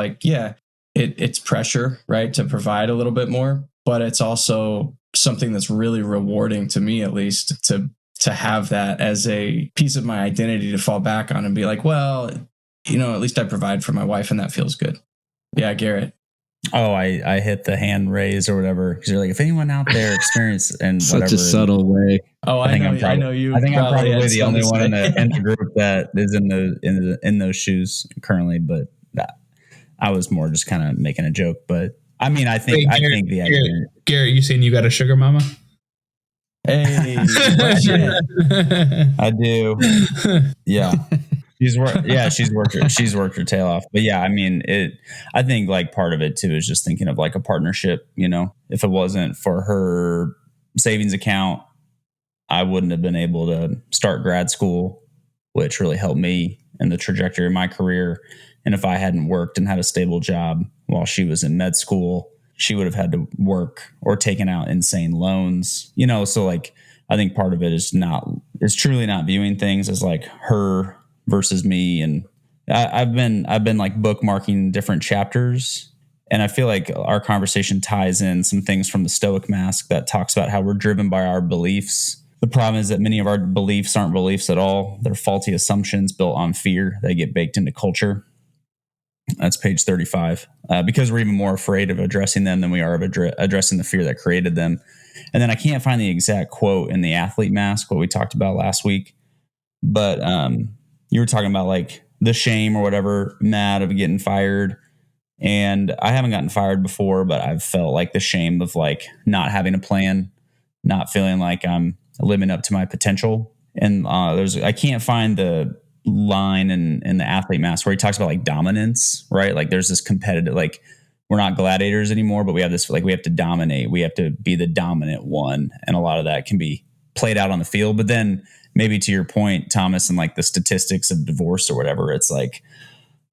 it's pressure, right, to provide a little bit more, but it's also something that's really rewarding to me, at least, to have that as a piece of my identity to fall back on and be like, well, at least I provide for my wife, and that feels good. Yeah, Garrett. Oh, I hit the hand raise or whatever because you're like, if anyone out there experienced and Such whatever, a subtle way. Oh, I know you. I think I'm probably probably had the only one something to in say. the group that is in those shoes currently. But I was more just kind of making a joke. But I mean, I think the idea. Garrett, you saying you got a sugar mama? Hey, I do. Yeah. She's worked her tail off. But yeah, I mean, I think like part of it too is just thinking of like a partnership, you know. If it wasn't for her savings account, I wouldn't have been able to start grad school, which really helped me in the trajectory of my career. And if I hadn't worked and had a stable job while she was in med school, she would have had to work or taken out insane loans, you know. So like, I think part of it is truly not viewing things as like her versus me. And I've been like bookmarking different chapters, and I feel like our conversation ties in some things from the Stoic Mask that talks about how we're driven by our beliefs. The problem is that many of our beliefs aren't beliefs at all. They're faulty assumptions built on fear. They get baked into culture. That's page 35. Because we're even more afraid of addressing them than we are of addressing the fear that created them. And then I can't find the exact quote in the Athlete Mask, what we talked about last week. But you were talking about like the shame or whatever, mad of getting fired. And I haven't gotten fired before, but I've felt like the shame of like not having a plan, not feeling like I'm living up to my potential. And I can't find the line in the Athlete Mask where he talks about like dominance, right? Like there's this competitive, like we're not gladiators anymore, but we have this, like we have to dominate. We have to be the dominant one. And a lot of that can be played out on the field. But then maybe to your point, Thomas, and like the statistics of divorce or whatever, it's like,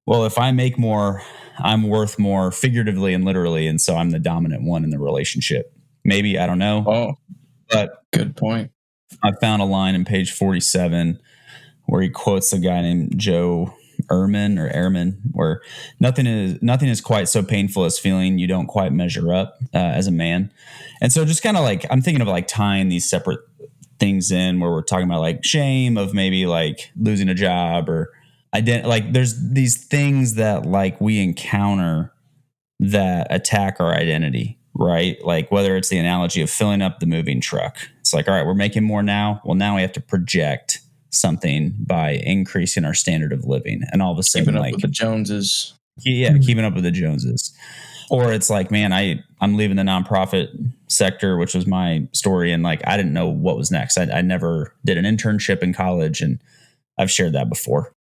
well, if I make more, I'm worth more figuratively and literally. And so I'm the dominant one in the relationship. Maybe, I don't know. Oh, but good point. I found a line in page 47 where he quotes a guy named Joe Ehrman, where nothing is quite so painful as feeling you don't quite measure up as a man. And so just kind of like, I'm thinking of like tying these separate things in where we're talking about like shame of maybe like losing a job or like there's these things that like we encounter that attack our identity, right? Like whether it's the analogy of filling up the moving truck. It's like, all right, we're making more now. Well, now we have to project something by increasing our standard of living. And all of a sudden, keeping up like with the Joneses. Yeah, keeping up with the Joneses. Or it's like, man, I'm leaving the nonprofit sector, which was my story. And like, I didn't know what was next. I never did an internship in college, and I've shared that before.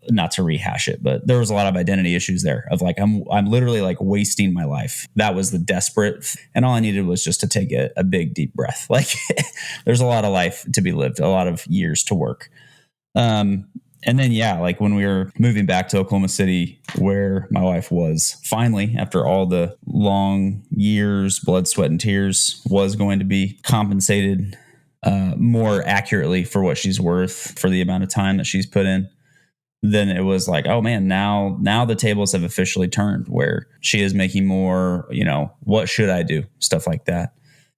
Not to rehash it, but there was a lot of identity issues there of like, I'm literally like wasting my life. That was the desperate. And all I needed was just to take a big, deep breath. Like there's a lot of life to be lived, a lot of years to work. And then, yeah, like when we were moving back to Oklahoma City, where my wife was finally, after all the long years, blood, sweat, and tears, was going to be compensated more accurately for what she's worth for the amount of time that she's put in. Then it was like, oh man, now the tables have officially turned where she is making more, you know, what should I do? Stuff like that.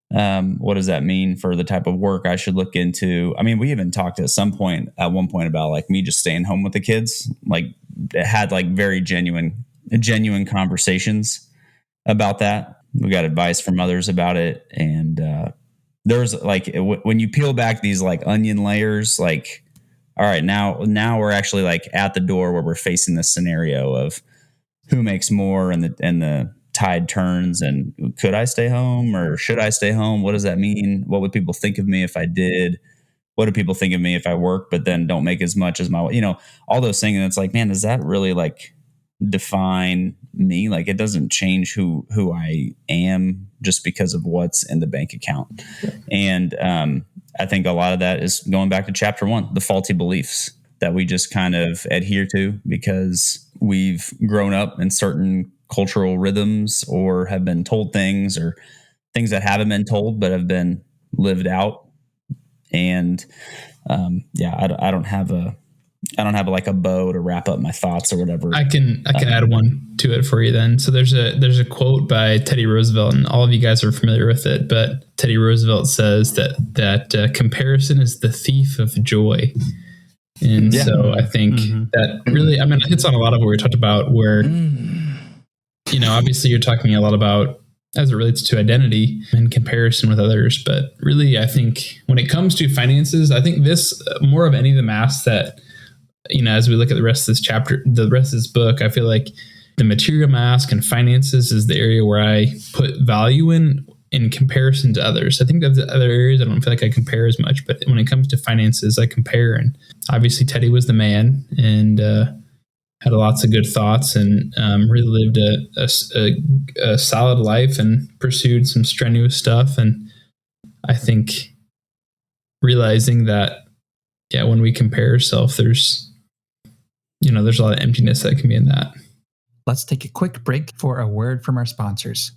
What does that mean for the type of work I should look into? I mean, we even talked at one point about like me just staying home with the kids, like it had like very genuine conversations about that. We got advice from others about it. And, there's like, when you peel back these like onion layers, like, all right, now we're actually like at the door where we're facing this scenario of who makes more and the tide turns, and could I stay home or should I stay home? What does that mean? What would people think of me if I did? What do people think of me if I work, but then don't make as much as my, you know, all those things. And it's like, man, does that really like define me? Like it doesn't change who I am just because of what's in the bank account. Yeah. And, I think a lot of that is going back to chapter 1, the faulty beliefs that we just kind of adhere to because we've grown up in certain cultural rhythms or have been told things or things that haven't been told but have been lived out. And I don't have like a bow to wrap up my thoughts or whatever. I can add one to it for you then. So there's a quote by Teddy Roosevelt, and all of you guys are familiar with it, but Teddy Roosevelt says that comparison is the thief of joy. And so I think that really, I mean, it hits on a lot of what we talked about where obviously you're talking a lot about as it relates to identity and comparison with others. But really, I think when it comes to finances, I think this more of any of the masks that, as we look at the rest of this chapter, the rest of this book, I feel like the material mask and finances is the area where I put value in comparison to others. I think of the other areas, I don't feel like I compare as much, but when it comes to finances, I compare. And obviously Teddy was the man and had lots of good thoughts and really lived a solid life and pursued some strenuous stuff. And I think realizing that, when we compare ourselves, there's a lot of emptiness that can be in that. Let's take a quick break for a word from our sponsors.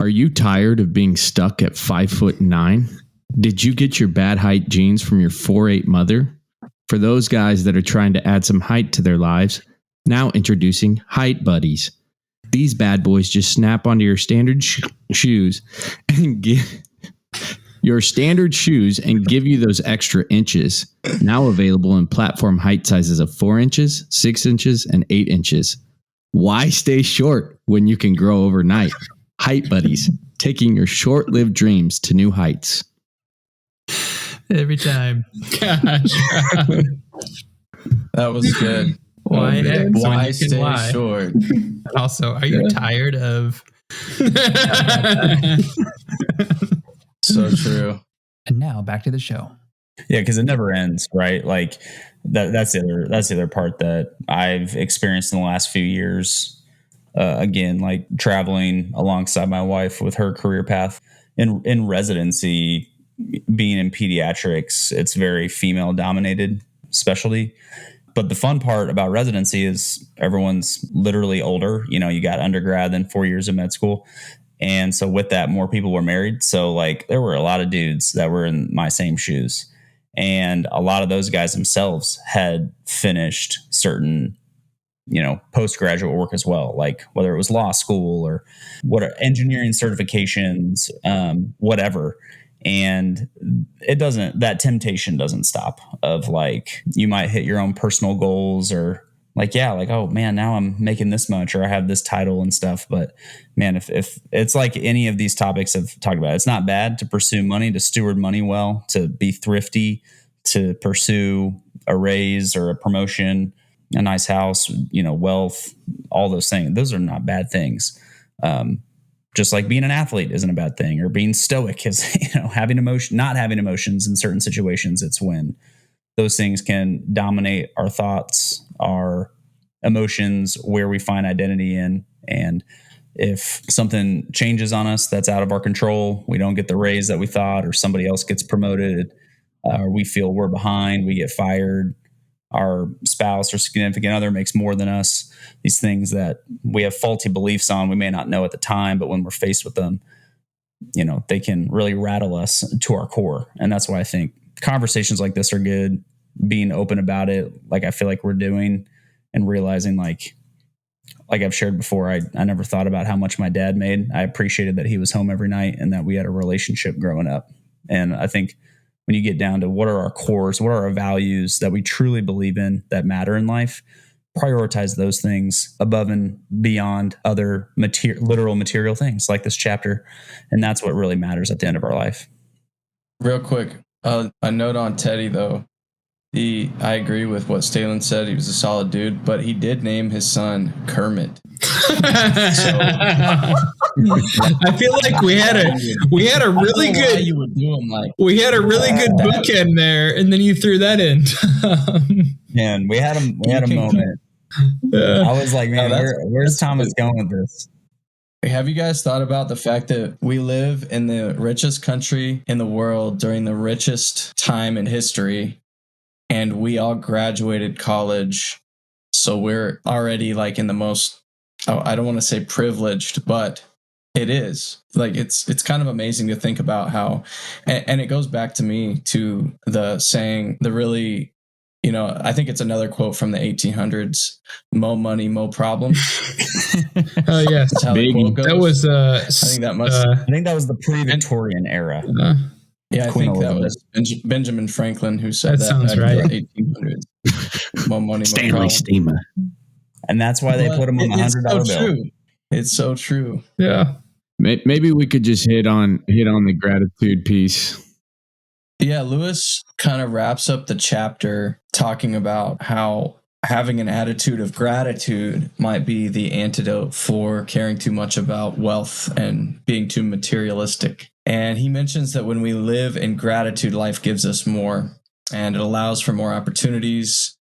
Are you tired of being stuck at 5'9"? Did you get your bad height genes from your 4'8" mother? For those guys that are trying to add some height to their lives, now introducing Height Buddies. These bad boys just snap onto your standard shoes and give you those extra inches. Now available in platform height sizes of 4 inches, 6 inches, and 8 inches. Why stay short when you can grow overnight? Height Buddies, taking your short-lived dreams to new heights. Every time. Gosh. That was good. Why stay short? Also, are you tired of... So true. And now back to the show. Yeah, because it never ends, right? Like that's the other part that I've experienced in the last few years. Again, like traveling alongside my wife with her career path in residency, being in pediatrics, it's very female dominated specialty. But the fun part about residency is everyone's literally older. You got undergrad, then 4 years of med school. And so with that, more people were married. So like there were a lot of dudes that were in my same shoes. And a lot of those guys themselves had finished certain, postgraduate work as well, like whether it was law school or engineering certifications, whatever. And that temptation doesn't stop of like, you might hit your own personal goals or like, oh man, now I'm making this much or I have this title and stuff. But man, if it's like any of these topics I've talked about, it's not bad to pursue money, to steward money well, to be thrifty, to pursue a raise or a promotion, a nice house, wealth, all those things. Those are not bad things. Just like being an athlete isn't a bad thing, or being stoic is, not having emotions in certain situations. It's when those things can dominate our thoughts, our emotions, where we find identity in. And if something changes on us that's out of our control, we don't get the raise that we thought, or somebody else gets promoted, or we feel we're behind, we get fired, our spouse or significant other makes more than us, these things that we have faulty beliefs on, we may not know at the time, but when we're faced with them, they can really rattle us to our core. And that's why I think conversations like this are good, being open about it, like I feel like we're doing, and realizing like I've shared before, I never thought about how much my dad made. I appreciated that he was home every night and that we had a relationship growing up. And I think when you get down to what are our cores, what are our values that we truly believe in that matter in life, prioritize those things above and beyond other literal material things like this chapter. And that's what really matters at the end of our life. Real quick, a note on Teddy, though. I agree with what Stalin said. He was a solid dude, but he did name his son Kermit. I feel like we had a really good. You would do him like we had a really good bookend there, and then you threw that in. Man, we had a moment. I was like, man, where's Thomas going with this? Have you guys thought about the fact that we live in the richest country in the world during the richest time in history, and we all graduated college, so we're already like in the most, I don't want to say privileged, but it is like it's kind of amazing to think about how, and it goes back to me to the saying, the really, I think it's another quote from the 1800s: "Mo money, mo problems." Oh yes, that's how the quote goes. That was I think that was the pre-Victorian era. Yeah, Queen I think Elizabeth. that was Benjamin Franklin who said that sounds back right. in the 1800s. Mo money, mo Stanley problem. Steamer. And that's why they put him on the $100 bill. True. It's so true. Yeah. Maybe we could just hit on the gratitude piece. Yeah, Lewis kind of wraps up the chapter talking about how having an attitude of gratitude might be the antidote for caring too much about wealth and being too materialistic. And he mentions that when we live in gratitude, life gives us more, and it allows for more opportunities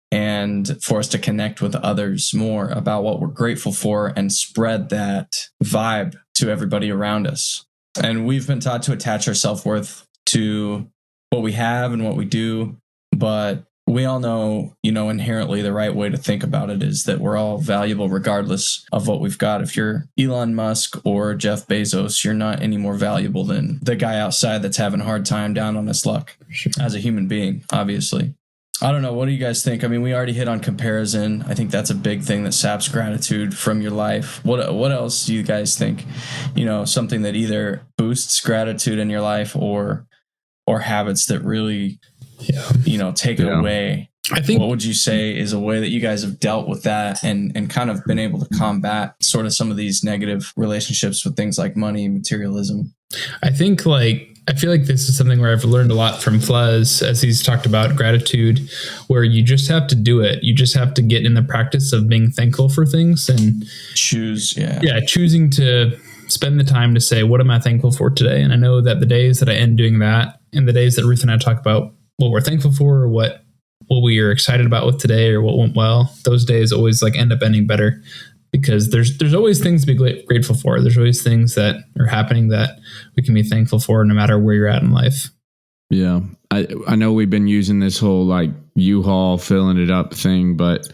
and for us to connect with others more about what we're grateful for and spread that vibe to everybody around us. And we've been taught to attach our self-worth to what we have and what we do, but we all know, inherently the right way to think about it is that we're all valuable regardless of what we've got. If you're Elon Musk or Jeff Bezos, you're not any more valuable than the guy outside that's having a hard time down on his luck as a human being, obviously. I don't know. What do you guys think? I mean, we already hit on comparison. I think that's a big thing that saps gratitude from your life. What else do you guys think? Something that either boosts gratitude in your life or habits that really, take it away. I think, what would you say is a way that you guys have dealt with that and kind of been able to combat sort of some of these negative relationships with things like money, materialism? I think I feel like this is something where I've learned a lot from Fluz as he's talked about gratitude, where you just have to do it. You just have to get in the practice of being thankful for things and choosing to spend the time to say, what am I thankful for today? And I know that the days that I end doing that and the days that Ruth and I talk about what we're thankful for or what we are excited about with today or what went well, those days always end up ending better. Because there's always things to be grateful for. There's always things that are happening that we can be thankful for no matter where you're at in life. Yeah. I know we've been using this whole U-Haul filling it up thing, but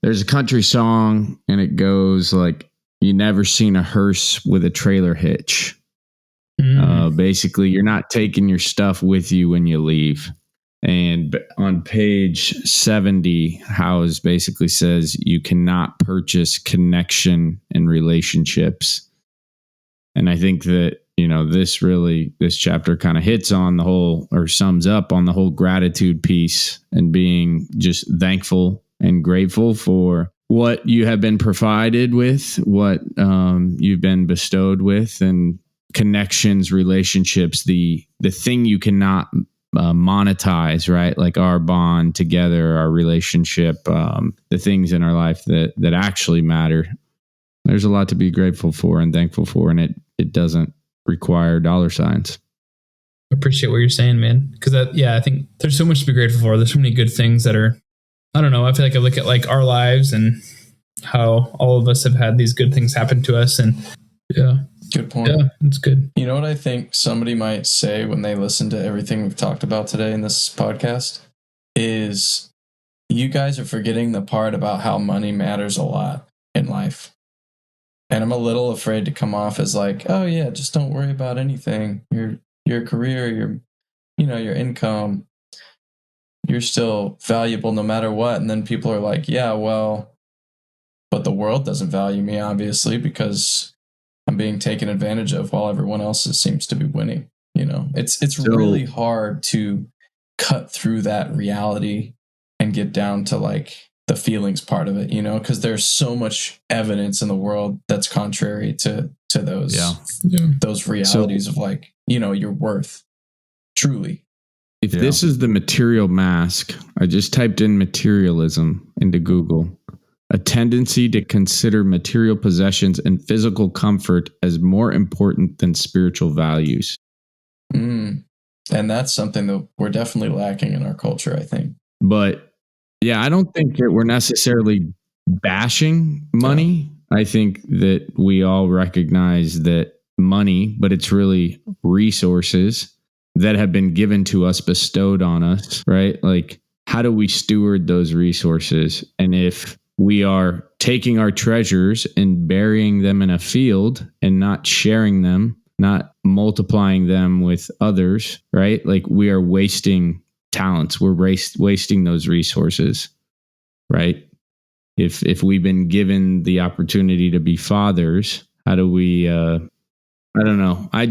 there's a country song and it goes you never seen a hearse with a trailer hitch. Basically, you're not taking your stuff with you when you leave. And on page 70, Howes basically says you cannot purchase connection and relationships. And I think that, this chapter kind of hits on the whole, or sums up on the whole gratitude piece and being just thankful and grateful for what you have been provided with, what you've been bestowed with, and connections, relationships, the thing you cannot monetize, right? Like our bond together, our relationship, the things in our life that actually matter. There's a lot to be grateful for and thankful for, and it doesn't require dollar signs. I appreciate what you're saying, man. Because I think there's so much to be grateful for. There's so many good things that are, I don't know. I feel like I look at our lives and how all of us have had these good things happen to us, and good point. Yeah, it's good. You know what I think somebody might say when they listen to everything we've talked about today in this podcast is you guys are forgetting the part about how money matters a lot in life. And I'm a little afraid to come off as oh yeah, just don't worry about anything. Your career, your income, you're still valuable no matter what. And then people are yeah, well, but the world doesn't value me, obviously, because I'm being taken advantage of while everyone else seems to be winning. It's really hard to cut through that reality and get down to the feelings part of it, because there's so much evidence in the world that's contrary to those those realities of your worth. Truly. If this is the material mask, I just typed in materialism into Google. A tendency to consider material possessions and physical comfort as more important than spiritual values. And that's something that we're definitely lacking in our culture, I think. But yeah, I don't think that we're necessarily bashing money. I think that we all recognize that money, but it's really resources that have been given to us, bestowed on us, right? How do we steward those resources? And if we are taking our treasures and burying them in a field and not sharing them, not multiplying them with others, right? We are wasting talents. We're wasting those resources, right? If we've been given the opportunity to be fathers, how do we, I don't know. I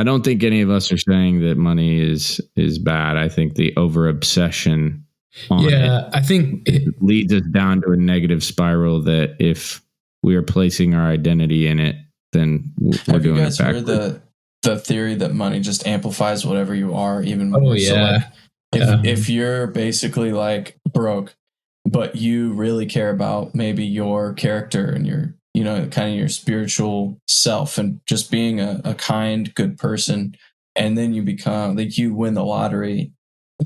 don't think any of us are saying that money is bad. I think the over obsession on it, I think it leads us down to a negative spiral that if we are placing our identity in it, then we're Have you doing guys it heard backwards. the theory that money just amplifies whatever you are even more? Oh, yeah. If you're basically like broke, but you really care about maybe your character and your, kind of your spiritual self and just being a kind, good person, and then you become like you win the lottery,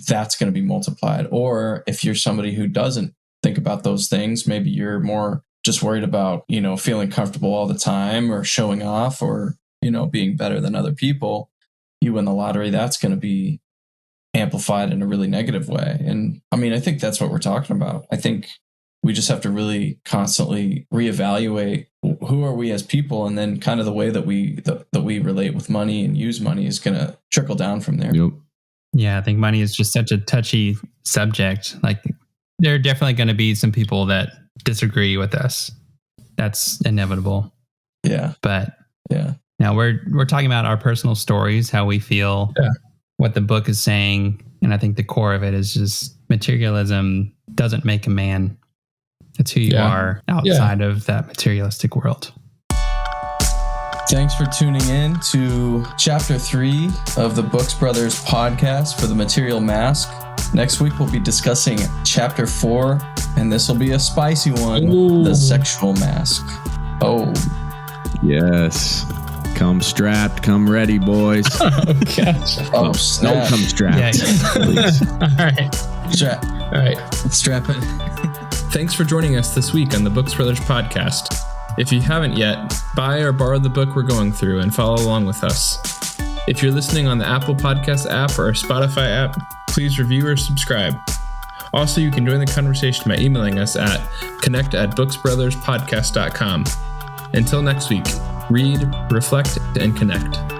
that's going to be multiplied. Or if you're somebody who doesn't think about those things, maybe you're more just worried about, feeling comfortable all the time or showing off or, being better than other people, you win the lottery, that's going to be amplified in a really negative way. And I mean, I think that's what we're talking about. I think we just have to really constantly reevaluate who are we as people, and then kind of the way that we relate with money and use money is going to trickle down from there. Yep. Yeah, I think money is just such a touchy subject. Like, there are definitely going to be some people that disagree with us. That's inevitable. Yeah. But yeah. Now we're talking about our personal stories, how we feel, what the book is saying. And I think the core of it is just materialism doesn't make a man. It's who you are outside of that materialistic world. Thanks for tuning in to Chapter 3 of the Books Brothers podcast for the Material Mask. Next week, we'll be discussing Chapter 4, and this will be a spicy one, The Sexual Mask. Oh. Yes. Come strapped, come ready, boys. Oh, gosh. Oh, snap. Don't come strapped. Please. All right. Strap. All right. Let's strap it. Thanks for joining us this week on the Books Brothers podcast. If you haven't yet, buy or borrow the book we're going through and follow along with us. If you're listening on the Apple Podcast app or Spotify app, please review or subscribe. Also, you can join the conversation by emailing us at connect@booksbrotherspodcast.com. Until next week, read, reflect, and connect.